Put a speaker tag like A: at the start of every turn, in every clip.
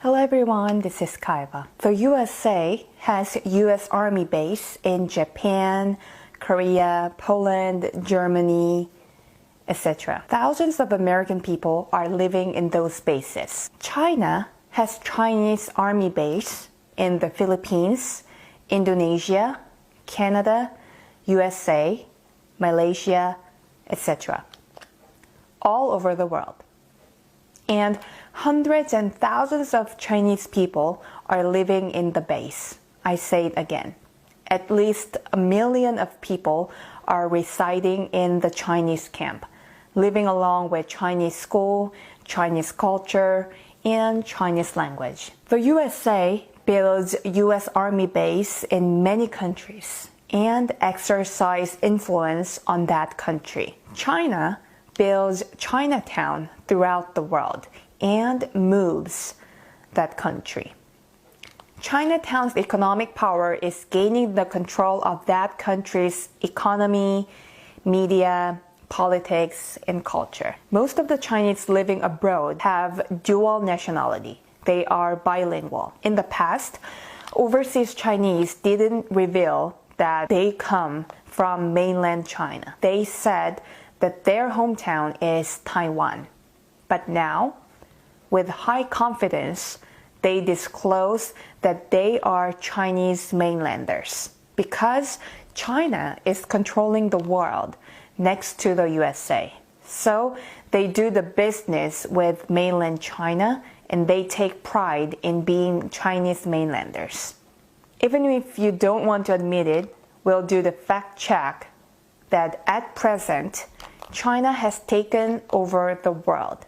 A: Hello everyone, this is Kaiba. The USA has US Army base in Japan, Korea, Poland, Germany, etc. Thousands of American people are living in those bases. China has Chinese Army base in the Philippines, Indonesia, Canada, USA, Malaysia, etc. all over the world. And hundreds and thousands of Chinese people are living in the base. I say it again. At least 1 million of people are residing in the Chinese camp, living along with Chinese school, Chinese culture, and Chinese language. The USA builds US Army base in many countries and exercise influence on that country. China builds Chinatown throughout the world and moves that country. Chinatown's economic power is gaining the control of that country's economy, media, politics, and culture. Most of the Chinese living abroad have dual nationality. They are bilingual. In the past, overseas Chinese didn't reveal that they come from mainland China. They said that their hometown is Taiwan. But now, with high confidence, they disclose that they are Chinese mainlanders because China is controlling the world next to the USA. So they do the business with mainland China and they take pride in being Chinese mainlanders. Even if you don't want to admit it, we'll do the fact check that at present, China has taken over the world.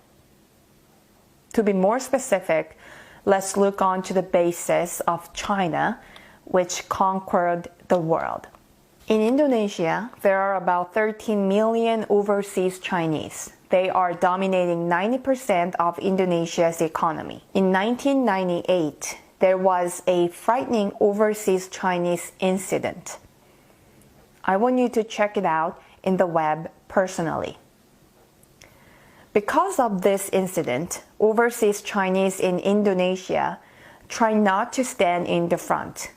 A: To be more specific, let's look on to the basis of China, which conquered the world. In Indonesia, there are about 13 million overseas Chinese. They are dominating 90% of Indonesia's economy. In 1998, there was a frightening overseas Chinese incident. I want you to check it out in the web personally. Because of this incident, overseas Chinese in Indonesia try not to stand in the front.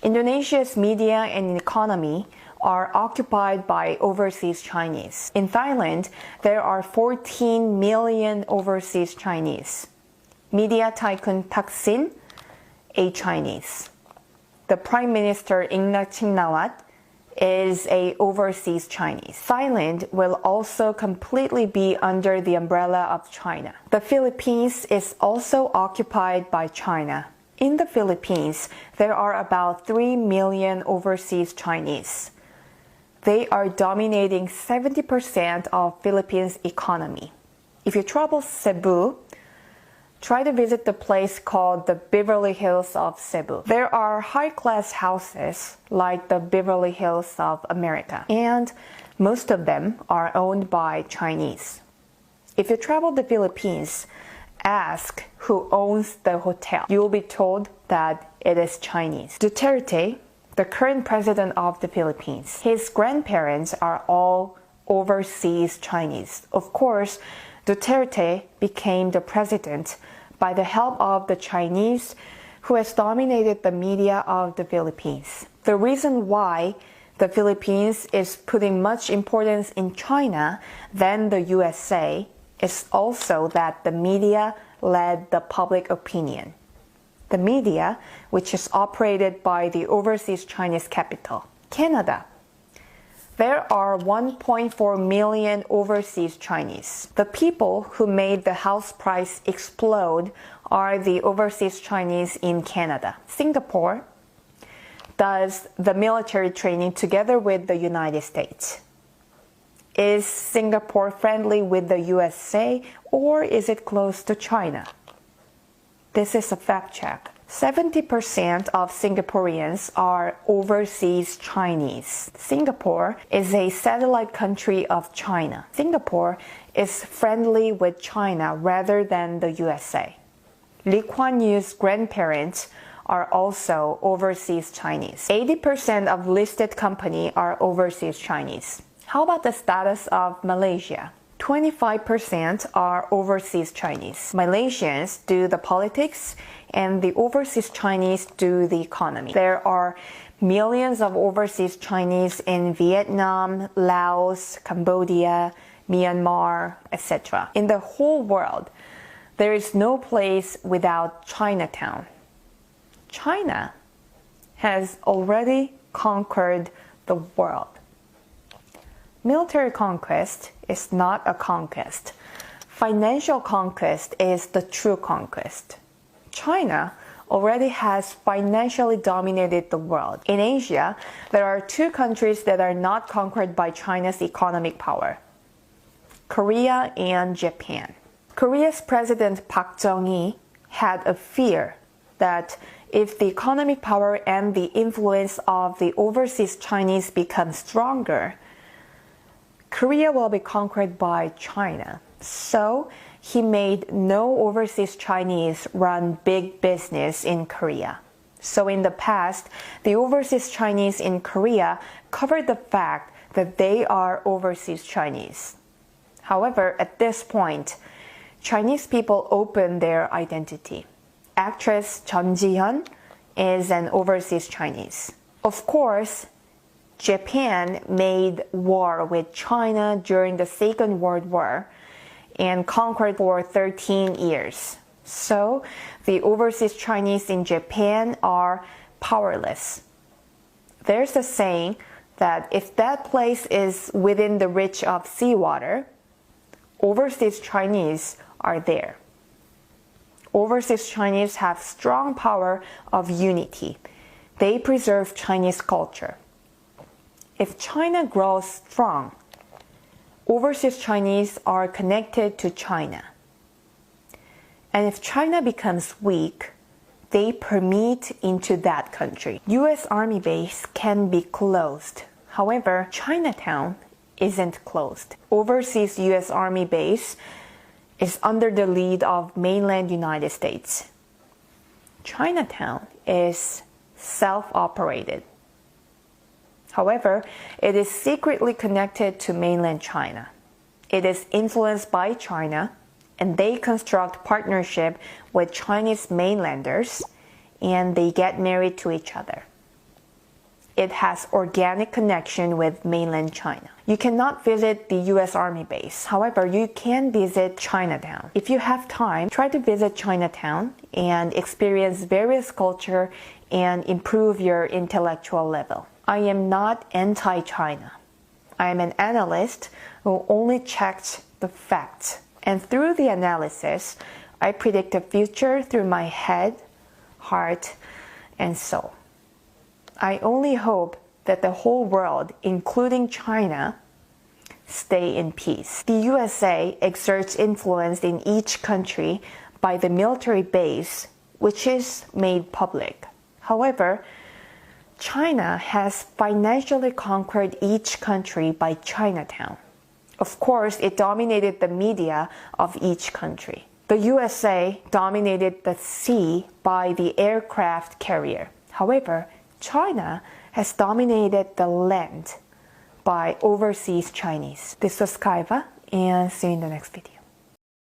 A: Indonesia's media and economy are occupied by overseas Chinese. In Thailand, there are 14 million overseas Chinese. Media tycoon Thaksin, a Chinese. The Prime Minister Ingnak Chingnavat is a overseas Chinese. Thailand will also completely be under the umbrella of China. The Philippines is also occupied by China. In the Philippines, there are about 3 million overseas Chinese. They are dominating 70% of Philippines' economy. If you travel Cebu, try to visit the place called the Beverly Hills of Cebu. There are high-class houses like the Beverly Hills of America, and most of them are owned by Chinese. If you travel the Philippines, ask who owns the hotel. You will be told that it is Chinese. Duterte, the current president of the Philippines, his grandparents are all overseas Chinese. Of course, Duterte became the president by the help of the Chinese who has dominated the media of the Philippines. The reason why the Philippines is putting much importance in China than the USA is also that the media led the public opinion. The media, which is operated by the overseas Chinese capital, Canada. There are 1.4 million overseas Chinese. The people who made the house price explode are the overseas Chinese in Canada. Singapore does the military training together with the United States. Is Singapore friendly with the USA or is it close to China? This is a fact check. 70% of Singaporeans are overseas Chinese. Singapore is a satellite country of China. Singapore is friendly with China rather than the USA. Lee Kuan Yew's grandparents are also overseas Chinese. 80% of listed companies are overseas Chinese. How about the status of Malaysia? 25% are overseas Chinese. Malaysians do the politics, and the overseas Chinese do the economy. There are millions of overseas Chinese in Vietnam, Laos, Cambodia, Myanmar, etc. In the whole world, there is no place without Chinatown. China has already conquered the world. Military conquest is not a conquest. Financial conquest is the true conquest. China already has financially dominated the world. In Asia, there are two countries that are not conquered by China's economic power: Korea and Japan. Korea's President Park Chung-hee had a fear that if the economic power and the influence of the overseas Chinese become stronger, Korea will be conquered by China. So he made no overseas Chinese run big business in Korea. So in the past, the overseas Chinese in Korea covered the fact that they are overseas Chinese. However, at this point, Chinese people open their identity. Actress Chun Ji-hyun is an overseas Chinese. Of course, Japan made war with China during the Second World War and conquered for 13 years. So the overseas Chinese in Japan are powerless. There's a saying that if that place is within the reach of seawater, overseas Chinese are there. Overseas Chinese have strong power of unity. They preserve Chinese culture. If China grows strong, overseas Chinese are connected to China. And if China becomes weak, they permeate into that country. US Army base can be closed. However, Chinatown isn't closed. Overseas US Army base is under the lead of mainland United States. Chinatown is self-operated. However, it is secretly connected to mainland China. It is influenced by China, and they construct partnership with Chinese mainlanders, and they get married to each other. It has organic connection with mainland China. You cannot visit the US Army base. However, you can visit Chinatown. If you have time, try to visit Chinatown and experience various culture and improve your intellectual level. I am not anti-China. I am an analyst who only checked the facts. And through the analysis, I predict the future through my head, heart, and soul. I only hope that the whole world, including China, stay in peace. The USA exerts influence in each country by the military base, which is made public. However, China has financially conquered each country by Chinatown. Of course, it dominated the media of each country. The USA dominated the sea by the aircraft carrier. However, China has dominated the land by overseas Chinese. This was Kaiba, and see you in the next video.